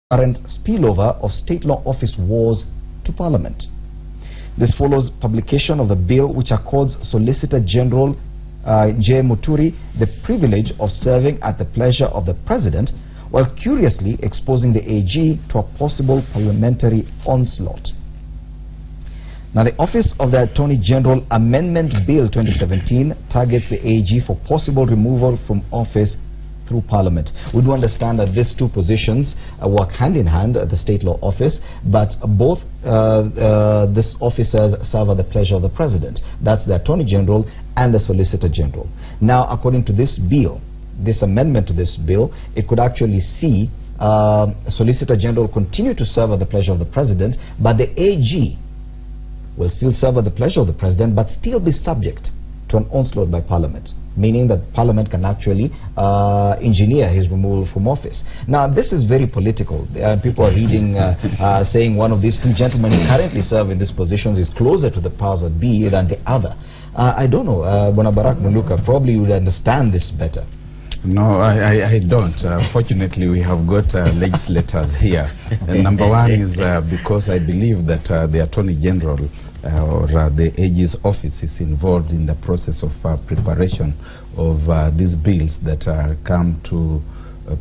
current spillover of state law office wars to Parliament. This follows publication of a bill which accords Solicitor General J. Muturi the privilege of serving at the pleasure of the President, while curiously exposing the AG to a possible parliamentary onslaught. Now, the Office of the Attorney General Amendment Bill 2017 targets the AG for possible removal from office through Parliament. We do understand that these two positions work hand in hand at the State Law Office, but both these officers serve at the pleasure of the President. That's the Attorney General and the Solicitor General. Now, according to this bill, this amendment to this bill, it could actually see Solicitor General continue to serve at the pleasure of the President, but the AG will still serve at the pleasure of the President, but still be subject to an onslaught by Parliament, meaning that Parliament can actually engineer his removal from office. Now, this is very political. People are reading, saying one of these two gentlemen who currently serve in these positions is closer to the powers that be than the other. I don't know, Bonabarak Munduka, probably you would understand this better. No, I don't. Fortunately, we have got legislators here. And number one is because I believe that the Attorney General or the AG's office is involved in the process of preparation of these bills that come to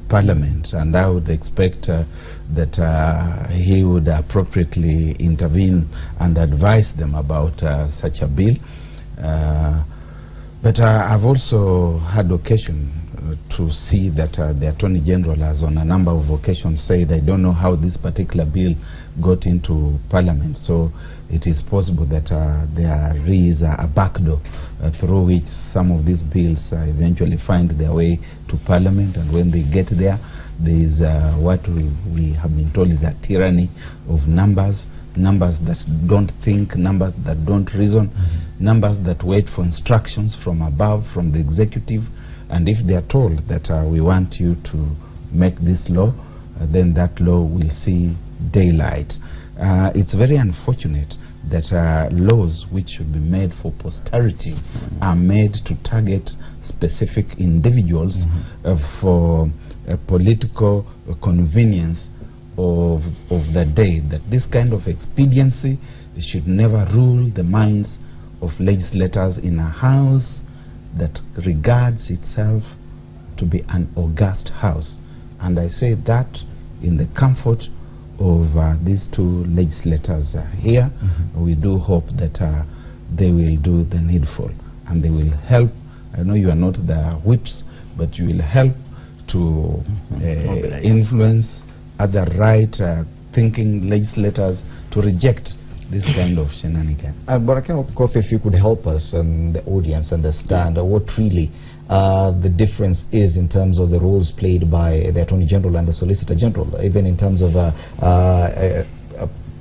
Parliament, and I would expect that he would appropriately intervene and advise them about such a bill. But I've also had occasion to see that the Attorney General has on a number of occasions said, I don't know how this particular bill got into Parliament. So it is possible that there is a backdoor through which some of these bills eventually find their way to Parliament, and when they get there, there is what we have been told is a tyranny of numbers. Numbers that don't think, numbers that don't reason, numbers that wait for instructions from above, from the executive. And if they are told that we want you to make this law, then that law will see daylight. It's very unfortunate that laws which should be made for posterity are made to target specific individuals for political convenience of the day. That this kind of expediency should never rule the minds of legislators in a house that regards itself to be an august house. And I say that in the comfort of these two legislators here. We do hope that they will do the needful, and they will help. I know you are not the whips, but you will help to influence other right-thinking legislators to reject this kind of shenanigans. But I can, of course, if you could help us and the audience understand what really the difference is in terms of the roles played by the Attorney General and the Solicitor General, even in terms of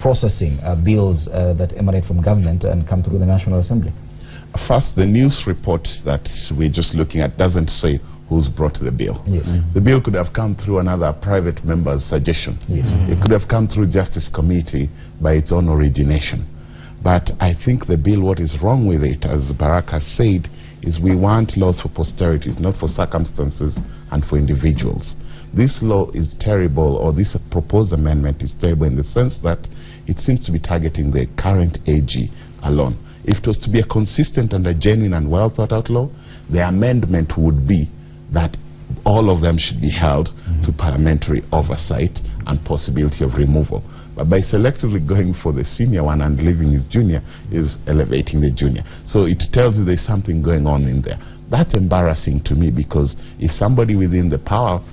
processing bills that emanate from government and come through the National Assembly. First, the news report that we're just looking at doesn't say who's brought the bill. Yes. The bill could have come through another private member's suggestion. Yes. It could have come through Justice Committee by its own origination. But I think the bill, what is wrong with it, as Barak has said, is we want laws for posterity, not for circumstances and for individuals. This law is terrible, or this proposed amendment is terrible in the sense that it seems to be targeting the current AG alone. If it was to be a consistent and a genuine and well thought out law, the amendment would be that all of them should be held to parliamentary oversight and possibility of removal. But by selectively going for the senior one and leaving his junior is elevating the junior. So it tells you there's something going on in there. That's embarrassing to me, because if somebody within the power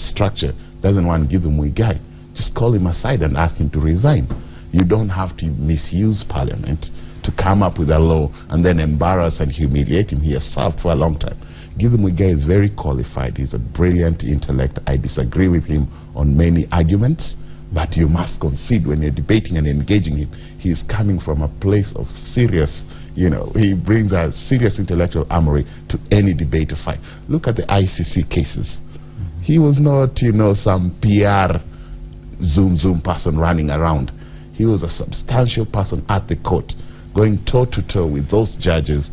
structure doesn't want to give him Muigai, just call him aside and ask him to resign. You don't have to misuse Parliament to come up with a law and then embarrass and humiliate him. He has served for a long time. Given Muigai is very qualified, he's a brilliant intellect. I disagree with him on many arguments, but you must concede when you're debating and engaging him, he is coming from a place of serious, he brings a serious intellectual armory to any debate to fight. Look at the ICC cases. He was not, some PR zoom person running around. He was a substantial person at the court, going toe-to-toe with those judges,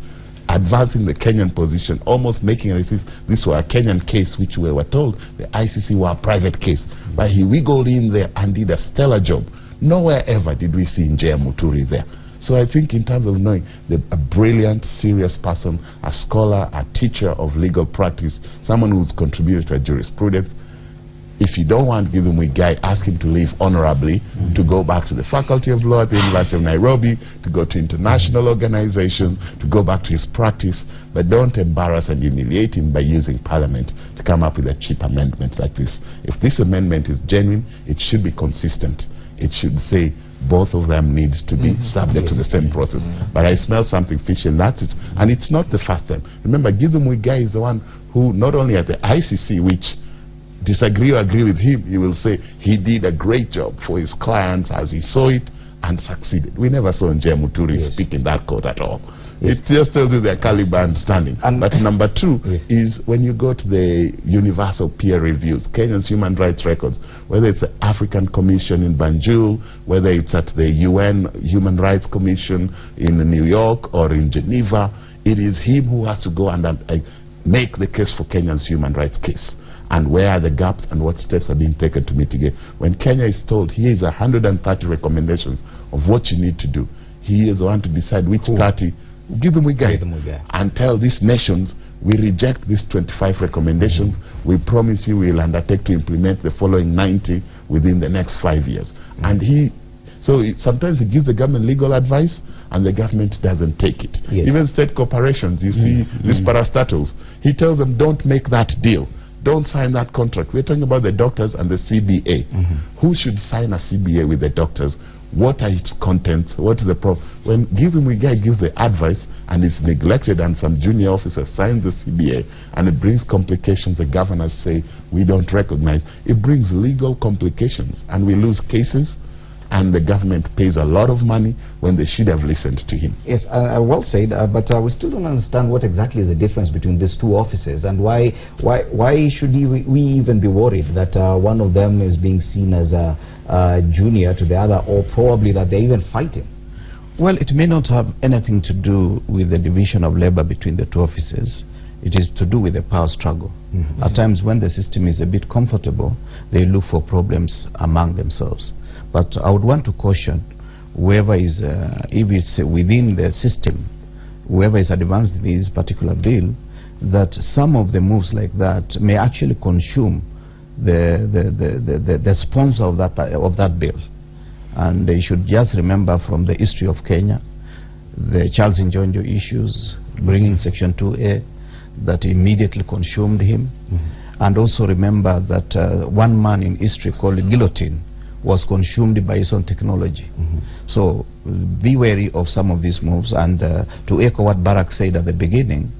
advancing the Kenyan position, almost making it as if this were a Kenyan case, which we were told the ICC were a private case. But he wiggled in there and did a stellar job. Nowhere ever did we see J.M. Muturi there. So I think in terms of knowing a brilliant, serious person, a scholar, a teacher of legal practice, someone who's contributed to jurisprudence, if you don't want to give him a guide, ask him to leave honorably, to go back to the Faculty of Law at the University of Nairobi, to go to international organizations, to go back to his practice, but don't embarrass and humiliate him by using Parliament to come up with a cheap amendment like this. If this amendment is genuine, it should be consistent. It should say both of them need to be subject to the same process. But I smell something fishy, and that's it. And it's not the first time. Remember, Gideon Muigai is the one who, not only at the ICC, which disagree or agree with him, he will say he did a great job for his clients as he saw it and succeeded. We never saw J.M. Muturi speak in that court at all. It just tells you their caliber and standing. But number two is when you go to the universal peer reviews, Kenya's human rights records, whether it's the African Commission in Banjul, whether it's at the UN Human Rights Commission in New York or in Geneva, it is him who has to go and make the case for Kenya's human rights case. And where are the gaps and what steps are being taken to mitigate. When Kenya is told, here is 130 recommendations of what you need to do, he is the one to decide which 30. Give them a guide and tell these nations, we reject these 25 recommendations. We promise you we will undertake to implement the following 90 within the next 5 years. And sometimes he gives the government legal advice and the government doesn't take it. Even state corporations, you see these parastatals, he tells them, don't make that deal. Don't sign that contract. We're talking about the doctors and the CBA. Who should sign a CBA with the doctors? What are its contents? What is the problem? When Gideon Muigai gives the advice and it's neglected and some junior officer signs the CBA and it brings complications, the governors say, we don't recognize. It brings legal complications and we lose cases, and the government pays a lot of money when they should have listened to him. Yes, well said, but we still don't understand what exactly is the difference between these two offices, and why should we even be worried that one of them is being seen as a junior to the other, or probably that they're even fighting? Well, it may not have anything to do with the division of labor between the two offices. It is to do with the power struggle. At times when the system is a bit comfortable, they look for problems among themselves. But I would want to caution whoever is, if it's within the system, whoever is advanced in this particular bill, that some of the moves like that may actually consume the sponsor of that bill. And they should just remember from the history of Kenya, the Charles Njonjo issues, bringing Section 2A, that immediately consumed him. And also remember that one man in history called Guillotine was consumed by his own technology. So be wary of some of these moves, and to echo what Barack said at the beginning,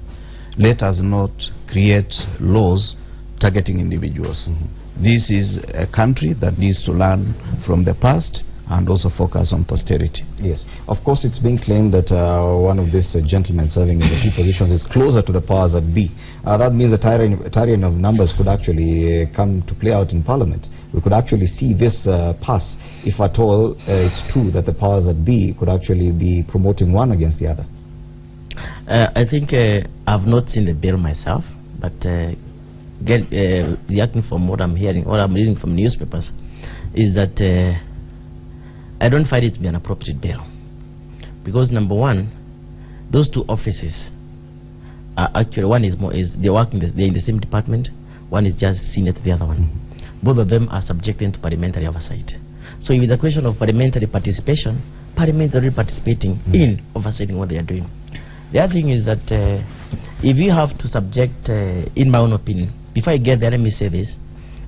let us not create laws targeting individuals. This is a country that needs to learn from the past and also focus on posterity. Yes, of course it's being claimed that one of these gentlemen serving in the two positions is closer to the powers that be. That means the tyranny of numbers could actually come to play out in Parliament. We could actually see this pass if at all it's true that the powers that be could actually be promoting one against the other. I think I've not seen the bill myself, but reacting from what I'm hearing or I'm reading from newspapers is that I don't find it to be an appropriate bill, because number one, those two offices are actually, one is they're in the same department, one is just senior to the other one. Both of them are subjected to parliamentary oversight. So if it's a question of parliamentary participation, Parliament is already participating in oversighting what they are doing. The other thing is that if you have to subject, in my own opinion, before I get there, let me say this,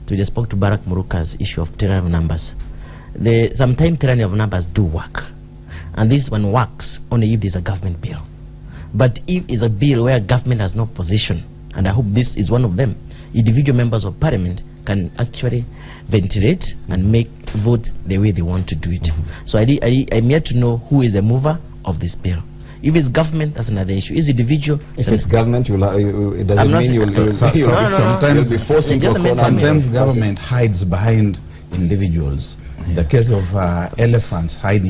to the spoke to Barack Muruka's issue of tyranny of numbers. Sometimes tyranny of numbers do work, and this one works only if there's a government bill. But if it's a bill where government has no position, and I hope this is one of them, individual members of Parliament can actually ventilate and make vote the way they want to do it. So I'm here to know who is the mover of this bill. If it's government, that's another issue. Is individual? If it's government, it doesn't mean you'll be forced into a corner. Sometimes government hides behind individuals. The case of elephants hiding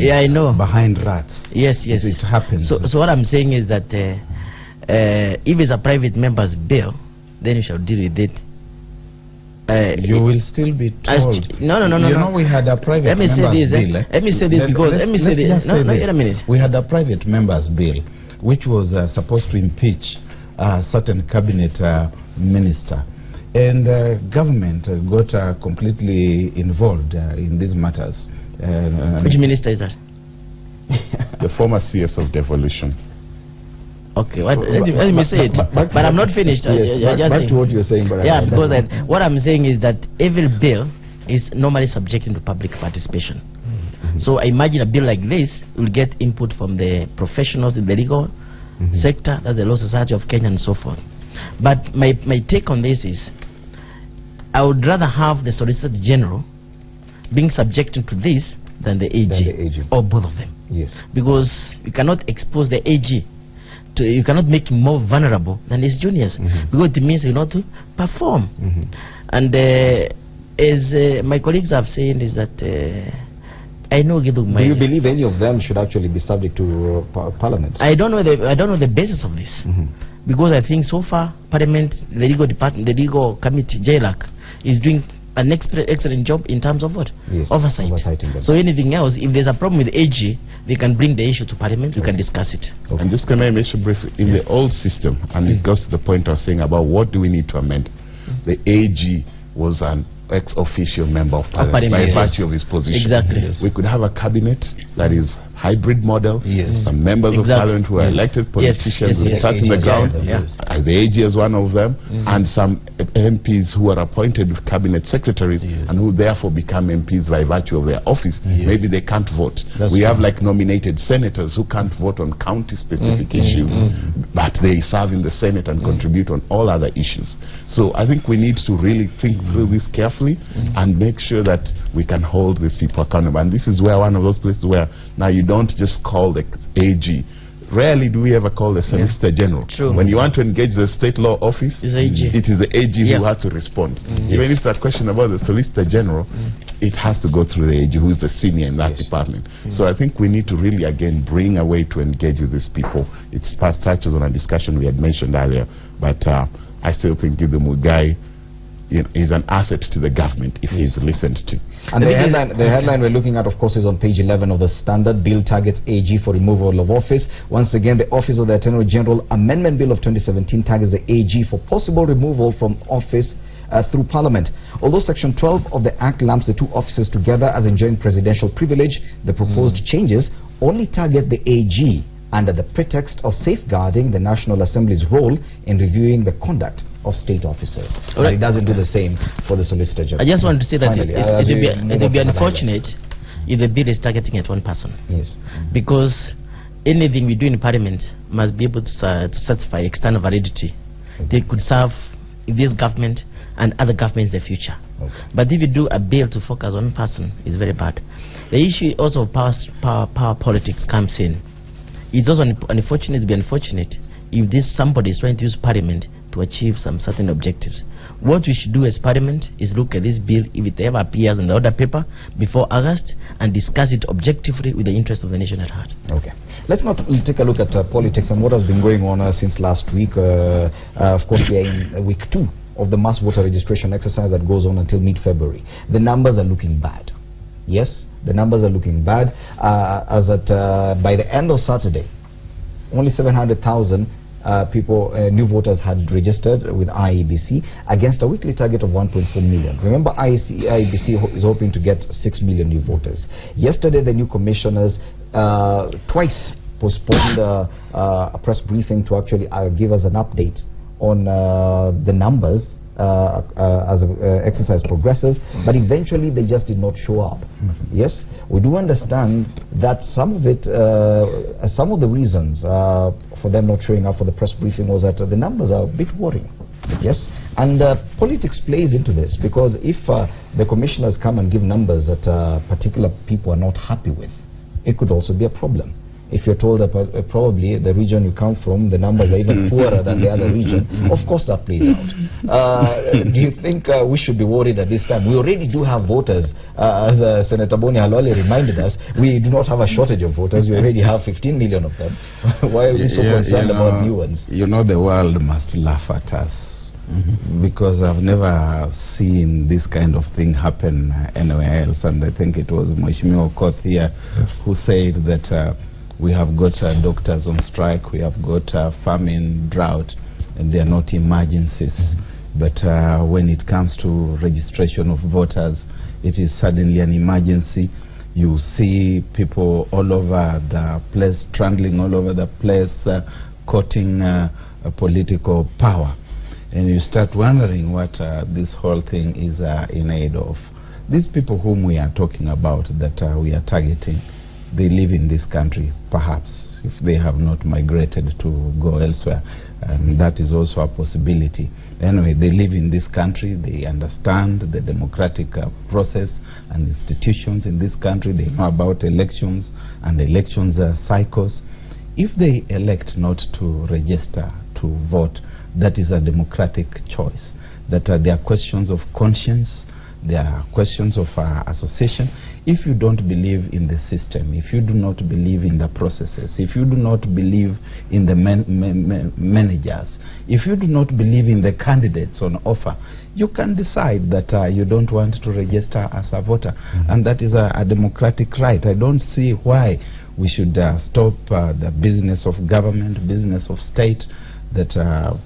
behind rats. Yes. It happens. So what I'm saying is that if it's a private member's bill, then you shall deal with it you will still be told. No. We had a private members bill. Let me say this because let me say this. No, wait a minute. We had a private members bill, which was supposed to impeach a certain cabinet minister, and government got completely involved in these matters. Which minister is that? The former CS of devolution. Okay, let me say it. But I'm not finished. Back to what you're saying. Because what I'm saying is that every bill is normally subjected to public participation. So I imagine a bill like this will get input from the professionals in the legal sector, that's the Law Society of Kenya and so forth. But my take on this is, I would rather have the Solicitor General being subjected to this than the AG, or both of them. Yes. Because you cannot expose the AG to, you cannot make him more vulnerable than his juniors, because it means you not to perform. And as my colleagues have said, is that I know. Do you believe any of them should actually be subject to Parliament? I don't know the basis of this, because I think so far Parliament, the legal department, the legal committee, JLAC, is doing an excellent job in terms of what? Yes, oversight. So anything else, if there's a problem with AG, they can bring the issue to Parliament, we can discuss it. And just can I mention briefly, in the old system, and it goes to the point I was saying about what do we need to amend, the AG was an ex officio member of Parliament by virtue of his position. Exactly. We could have a cabinet that is hybrid model, some members of Parliament who are elected politicians who start in the ground, the AG is one of them, and some MPs who are appointed cabinet secretaries and who therefore become MPs by virtue of their office. Maybe they can't vote. We have like nominated senators who can't vote on county specific issues, but they serve in the Senate and contribute on all other issues. So I think we need to really think through this carefully and make sure that we can hold these people accountable. And this is where one of those places where now you don't just call the AG. Rarely do we ever call the Solicitor General. When you want to engage the state law office, it is the AG who has to respond. Even if there's a question about the Solicitor General, it has to go through the AG, who is the senior in that department. So I think we need to really again bring a way to engage with these people. It touches on a discussion we had mentioned earlier, but I still think the Mugai is an asset to the government if he's listened to. And the headline we're looking at, of course, is on page 11 of the Standard. Bill targets AG for removal of office. Once again, the Office of the Attorney General Amendment Bill of 2017 targets the AG for possible removal from office through Parliament. Although Section 12 of the Act lumps the two offices together as enjoying presidential privilege, the proposed changes only target the AG under the pretext of safeguarding the National Assembly's role in reviewing the conduct of state officers. But it doesn't do the same for the Solicitor General. I just want to say that it would be unfortunate if the bill is targeting at one person. Yes. Because anything we do in Parliament must be able to satisfy external validity. They could serve this government and other governments in the future. But if you do a bill to focus on one person, it's very bad. The issue also of power politics comes in. It's also unfortunate if somebody is trying to use Parliament to achieve some certain objectives. What we should do as Parliament is look at this bill, if it ever appears in the order paper before August, and discuss it objectively with the interest of the nation at heart. Okay. Let's now take a look at politics and what has been going on since last week. Of course, we are in week 2 of the mass voter registration exercise that goes on until mid-February. The numbers are looking bad. Yes, the numbers are looking bad. As at by the end of Saturday, only 700,000 people, new voters had registered with IEBC against a weekly target of 1.4 million. Remember, IEBC is hoping to get 6 million new voters. Yesterday, the new commissioners twice postponed a press briefing to actually give us an update on the numbers as exercise progresses, but eventually they just did not show up. Yes, we do understand that some of the reasons for them not showing up for the press briefing was that the numbers are a bit worrying. Yes, and politics plays into this, because if the commissioners come and give numbers that particular people are not happy with, it could also be a problem. If you're told that probably the region you come from, the numbers are even poorer than the other region, of course that plays out. Do you think we should be worried at this time? We already do have voters. As Senator Boni Halwale reminded us, we do not have a shortage of voters. We already have 15 million of them. Why are we so concerned about new ones? You know, the world must laugh at us Because I've never seen this kind of thing happen anywhere else, and I think it was Mheshimiwa Okoth here who said that we have got doctors on strike, we have got famine, drought, and they are not emergencies. But when it comes to registration of voters, it is suddenly an emergency. You see people all over the place, trundling all over the place, courting political power. And you start wondering what this whole thing is in aid of. These people whom we are talking about, that we are targeting, they live in this country, perhaps, if they have not migrated to go elsewhere. And that is also a possibility. Anyway, they live in this country, they understand the democratic process and institutions in this country, they know about elections and elections cycles. If they elect not to register to vote, that is a democratic choice. That there are questions of conscience, there are questions of association. If you don't believe in the system, if you do not believe in the processes, if you do not believe in the managers, if you do not believe in the candidates on offer, you can decide that you don't want to register as a voter. And that is a democratic right. I don't see why we should stop the business of government, business of state, that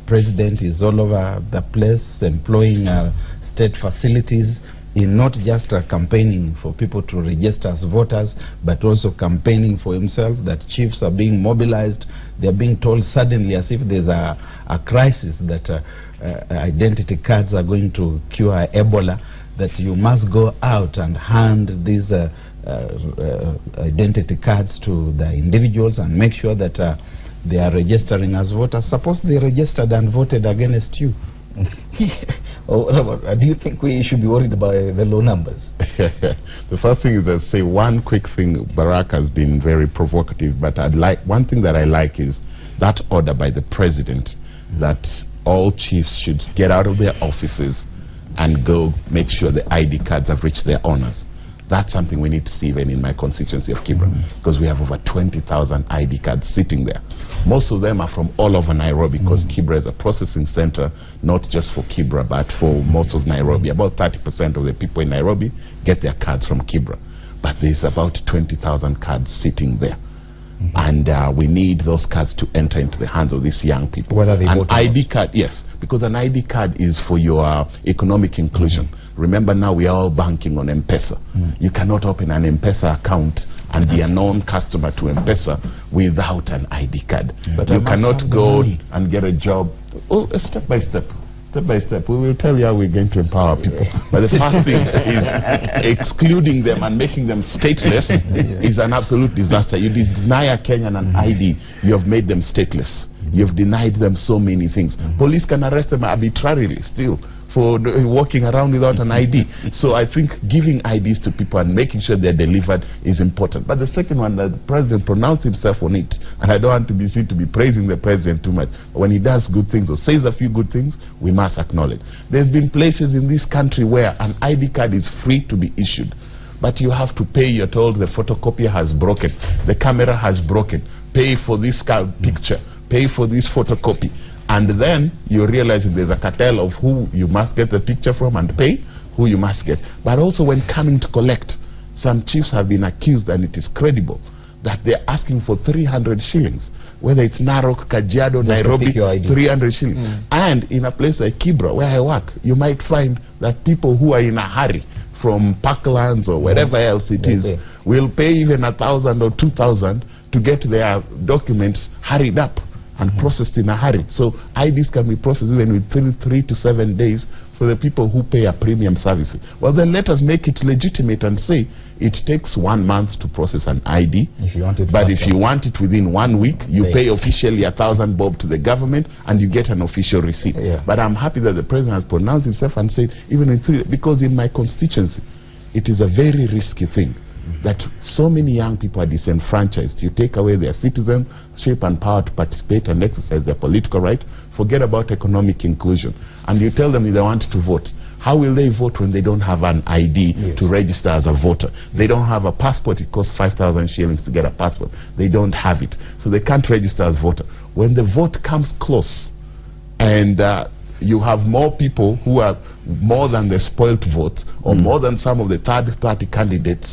president is all over the place employing state facilities in not just campaigning for people to register as voters, but also campaigning for himself, that chiefs are being mobilized. They're being told suddenly, as if there's a crisis, that identity cards are going to cure Ebola, that you must go out and hand these identity cards to the individuals and make sure that they are registering as voters. Suppose they registered and voted against you. Do you think we should be worried about the low numbers? The first thing is to say one quick thing. Barack has been very provocative, but one thing that I like is that order by the president that all chiefs should get out of their offices and go make sure the ID cards have reached their owners. That's something we need to see even in my constituency of Kibra, because we have over 20,000 ID cards sitting there. Most of them are from all over Nairobi, because Kibra is a processing center, not just for Kibra, but for most of Nairobi. About 30% of the people in Nairobi get their cards from Kibra. But there's about 20,000 cards sitting there. And we need those cards to enter into the hands of these young people. What are they an ID card, yes, because an ID card is for your economic inclusion. Remember, now we are all banking on M-Pesa. You cannot open an M-Pesa account and be a known customer to M-Pesa without an ID card. But you cannot go and get a job. Step by step. Step by step, we will tell you how we're going to empower people. But the first thing is excluding them and making them stateless is an absolute disaster. You deny a Kenyan an ID, you have made them stateless. You have denied them so many things. Police can arrest them arbitrarily still for walking around without an ID. So I think giving IDs to people and making sure they're delivered is important. But the second one, the president pronounced himself on it, and I don't want to be seen to be praising the president too much. When he does good things or says a few good things, we must acknowledge. There's been places in this country where an ID card is free to be issued, but you have to pay. You're told the photocopier has broken, the camera has broken, pay for this picture, pay for this photocopy. And then you realize there's a cartel of who you must get the picture from and pay, who you must get. But also when coming to collect, some chiefs have been accused, and it is credible, that they're asking for 300 shillings. Whether it's Narok, Kajiado, Nairobi, 300 shillings. And in a place like Kibra, where I work, you might find that people who are in a hurry from Parklands or wherever else it is, will pay even 1,000 or 2,000 to get their documents hurried up and processed in a hurry. So IDs can be processed even with 3 to 7 days for the people who pay a premium service. Well, then let us make it legitimate and say it takes 1 month to process an ID, if you want it but if you want it within 1 week, you pay officially 1,000 bob to the government and you get an official receipt. But I'm happy that the president has pronounced himself and said even in 3, because in my constituency it is a very risky thing that so many young people are disenfranchised. You take away their citizenship and power to participate and exercise their political right, forget about economic inclusion, and you tell them if they want to vote. How will they vote when they don't have an ID to register as a voter? They don't have a passport. It costs 5,000 shillings to get a passport. They don't have it, so they can't register as voter. When the vote comes close and you have more people who are more than the spoilt votes, or more than some of the third-party candidates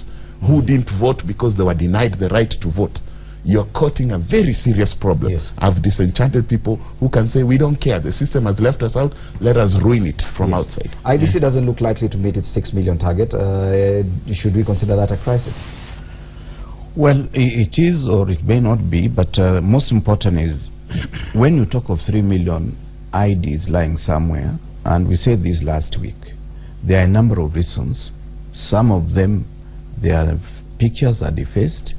who didn't vote because they were denied the right to vote. You're courting a very serious problem. Yes. I've disenchanted people who can say, we don't care, the system has left us out, let us ruin it from outside. IBC doesn't look likely to meet its 6 million target. Should we consider that a crisis? Well, it is, or it may not be, but most important is when you talk of 3 million IDs lying somewhere, and we said this last week, there are a number of reasons. Some of them, their pictures are defaced.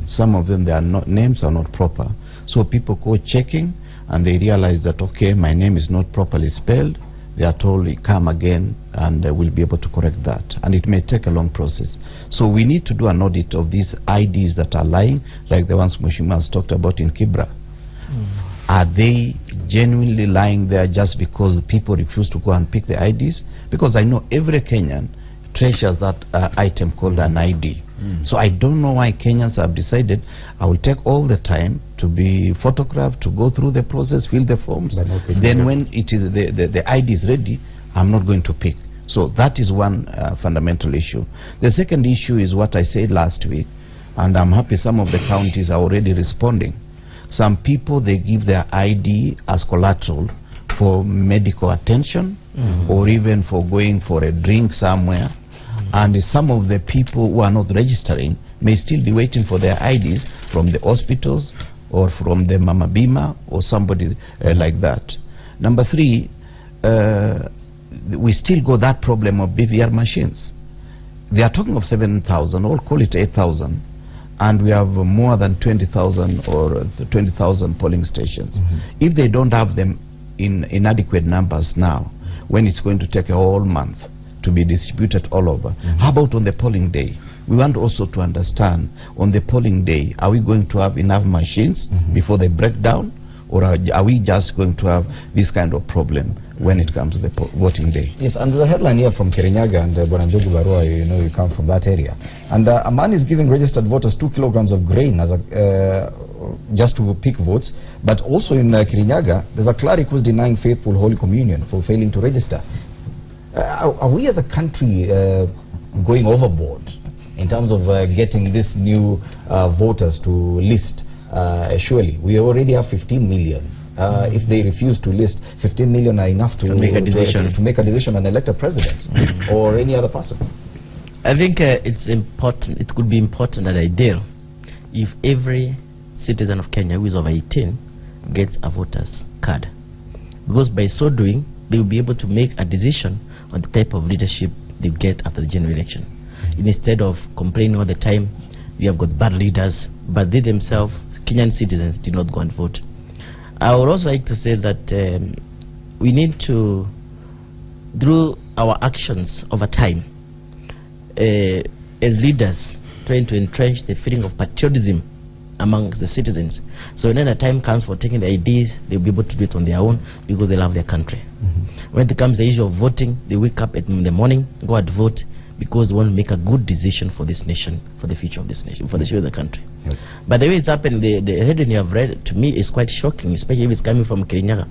Some of them, their names are not proper. So people go checking, and they realize that, okay, my name is not properly spelled. They are told, come again, and we'll be able to correct that. And it may take a long process. So we need to do an audit of these IDs that are lying, like the ones Mheshimiwa has talked about in Kibra. Are they genuinely lying there just because people refuse to go and pick the IDs? Because I know every Kenyan treasures that item called an ID. So I don't know why Kenyans have decided, I will take all the time to be photographed, to go through the process, fill the forms. Then when it is the ID is ready, I'm not going to pick. So that is one fundamental issue. The second issue is what I said last week, and I'm happy some of the counties are already responding. Some people, they give their ID as collateral for medical attention, or even for going for a drink somewhere. And some of the people who are not registering may still be waiting for their IDs from the hospitals or from the Mama Bima or somebody like that. Number three, we still got that problem of BVR machines. They are talking of 7,000, or call it 8,000, and we have more than 20,000 or 20,000 polling stations. If they don't have them in inadequate numbers now, when it's going to take a whole month to be distributed all over, how about on the polling day? We want also to understand, on the polling day, are we going to have enough machines before they break down, or are we just going to have this kind of problem when it comes to the voting day? Yes, and the headline here from Kirinyaga, and Boranjogu Barua, you know, you come from that area, and a man is giving registered voters 2 kilograms of grain as a just to pick votes. But also in Kirinyaga, there's a cleric who's denying faithful Holy Communion for failing to register. Are we as a country going overboard in terms of getting these new voters to list? Surely we already have 15 million. If they refuse to list, 15 million are enough to make a decision and elect a president or any other person. I think it's important. It could be important and ideal if every citizen of Kenya who is over 18 gets a voter's card, because by so doing they will be able to make a decision on the type of leadership they get after the general election. Instead of complaining all the time, we have got bad leaders, but they themselves, Kenyan citizens, did not go and vote. I would also like to say that we need to, through our actions over time, as leaders, trying to entrench the feeling of patriotism among the citizens. So when the time comes for taking the IDs, they'll be able to do it on their own because they love their country. When it comes to the issue of voting, they wake up in the morning, go and vote because they want to make a good decision for this nation, for the future of this nation, for the future of the country. But the way it's happened, the heading you have read, to me, is quite shocking, especially if it's coming from Kirinyaga.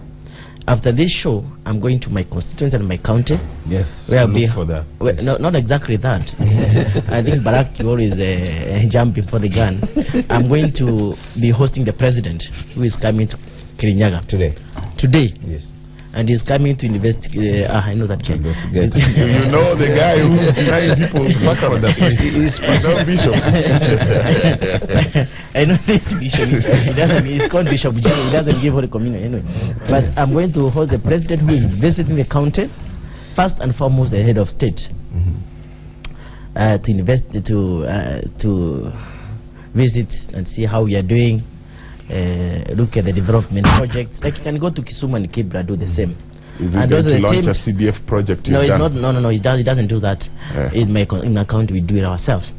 After this show, I'm going to my constituency and my county. Yes, where I'll be for that. Well, no, not exactly that. I think Barack always jump before the gun. I'm going to be hosting the president, who is coming to Kirinyaga today. Yes. And he's coming to investigate. I know that guy. You know the guy who's denying people back on the place. He's Bishop. I know this Bishop. He's called Bishop General. He doesn't give Holy Communion anyway. But I'm going to host the president who is visiting the county, first and foremost the head of state, to visit and see how we are doing. Look at the development projects. Like you can go to Kisumu and Kibra, do the same. Is it going to launch a CDF project? No, it's not. No. He doesn't do that. In my county, we do it ourselves.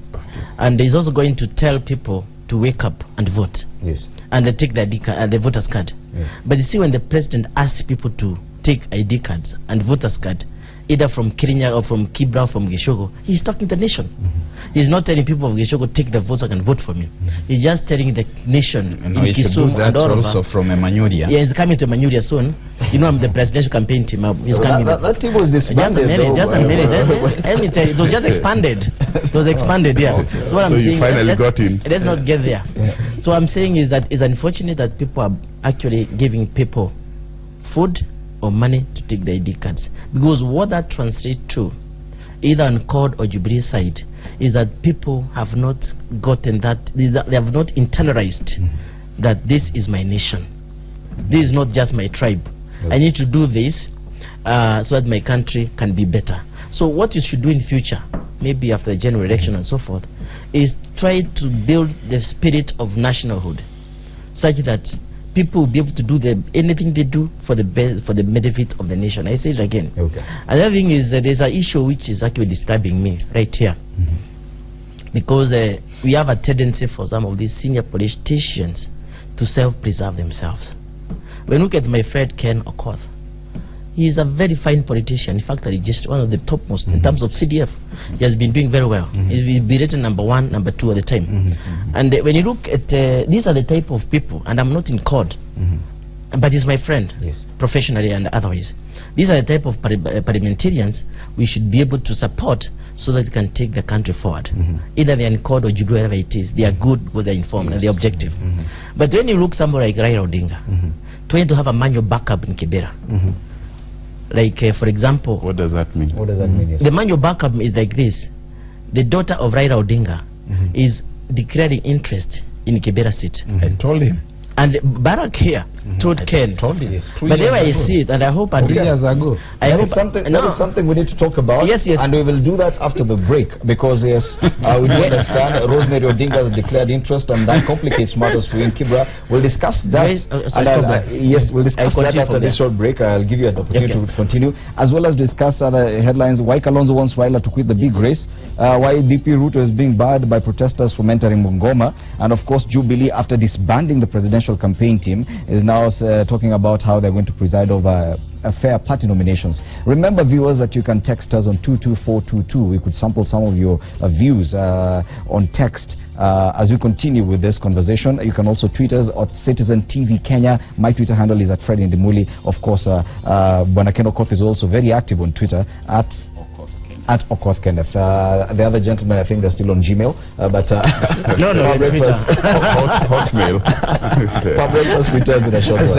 And he's also going to tell people to wake up and vote. Yes. And they take the voter's card. Yes. But you see, when the president asks people to take ID cards and voter's card, either from Kenya or from Kibra or from Gishogo, he's talking the nation. He's not telling people of Gishogo, take the votes, I can vote for me. He's just telling the nation. And he should do that also from Emanyuria. Yeah, he's coming to Emanyuria soon. You know, I'm the presidential campaign team. He's coming. That team was disbanded. Just a minute. Let me tell you, it was just expanded. It was expanded, yeah. So what I'm saying, you finally got in. Let's not get there. So I'm saying is that it's unfortunate that people are actually giving people food or money to take the ID cards, because what that translates to, either on CORD or Jubilee side, is that people have not gotten that, they have not internalized that this is my nation, this is not just my tribe. I need to do this so that my country can be better. So what you should do in future, maybe after the general election and so forth, is try to build the spirit of nationalhood, such that people will be able to do anything they do for the benefit of the nation. I say it again. Another thing is that there's an issue which is actually disturbing me right here, because we have a tendency for some of these senior politicians to self-preserve themselves. When you look at my friend Ken Okoth, he is a very fine politician. In fact, he's just one of the topmost in terms of CDF. He has been doing very well. He's been rated number 1, number 2 at the time. And when you look at these are the type of people, and I'm not in CORD, but he's my friend, professionally and otherwise. These are the type of parliamentarians we should be able to support so that they can take the country forward. Either they're in CORD or Jubilee, whatever it is, they are good with their informed and the objective. But when you look somewhere like Raila Odinga, trying to have a manual backup in Kibera, like for example, what does that mean? What does that mean? The manual backup is like this: the daughter of Raila Odinga is declaring interest in Kibera seat. I told him. And Barack here told Ken. Told you. But there I see it, and I hope 3 years ago. I hope that is something we need to talk about. Yes, yes. And we will do that after the break, because yes, we do understand Rosemary Odinga has declared interest, and that complicates matters for you in Kibra. We'll discuss that. Yes, we'll discuss that after this short break. I'll give you an opportunity to continue, as well as discuss other headlines. Why Kalonzo wants Raila to quit the big race. Why DP Ruto is being barred by protesters from entering Bungoma, and of course Jubilee, after disbanding the presidential campaign team, is now talking about how they're going to preside over fair party nominations. Remember, viewers, that you can text us on 22422. We could sample some of your views on text. As we continue with this conversation, you can also tweet us at Citizen TV Kenya. My Twitter handle is at Fred Indimuli. Of course, Bwana Ken Okoth is also very active on Twitter at Okoth Kenneth. The other gentlemen, I think they're still on Gmail, but no, Hotmail. Public returns in a short while.